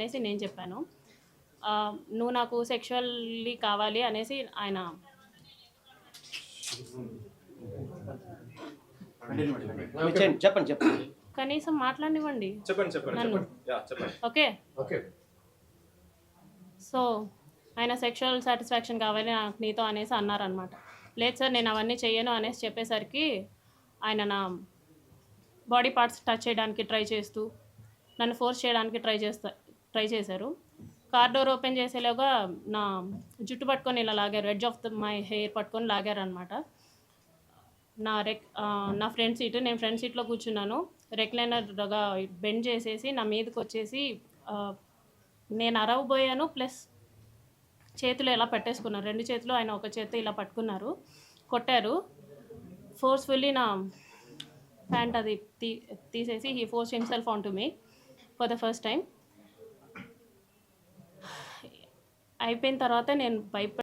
అనేసి నేను చెప్పాను. నువ్వు నాకు సెక్షువల్లీ కావాలి అనేసి ఆయన చెప్పండి కనీసం మాట్లాడనివ్వండి నన్ను. చెప్పండి. ఓకే. సో ఆయన సెక్షువల్ సాటిస్ఫాక్షన్ కావాలి నాకు నీతో అనేసి అన్నారనమాట. లేదు సార్ నేను అవన్నీ చెయ్యను అనేసి చెప్పేసరికి ఆయన నా బాడీ పార్ట్స్ టచ్ చేయడానికి ట్రై చేస్తూ నన్ను ఫోర్స్ చేయడానికి ట్రై చేశారు. కార్ డోర్ ఓపెన్ చేసేలోగా నా జుట్టు పట్టుకొని ఇలా లాగారు, ఎడ్జ్ ఆఫ్ మై హెయిర్ పట్టుకొని లాగారనమాట. నా ఫ్రంట్ సీటు, నేను ఫ్రంట్ సీట్లో కూర్చున్నాను. రెక్లైనర్గా బెండ్ చేసేసి నా మీదకి వచ్చేసి నేను అరవబోయాను, ప్లస్ చేతులు ఇలా పెట్టేసుకున్నారు. 2 చేతులు ఆయన ఒక చేతి ఇలా పట్టుకున్నారు, కొట్టారు. ఫోర్స్ఫుల్లీ నా ప్యాంట్ అది తీసేసి he force himself on to me for the first time. అయిపోయిన తర్వాత నేను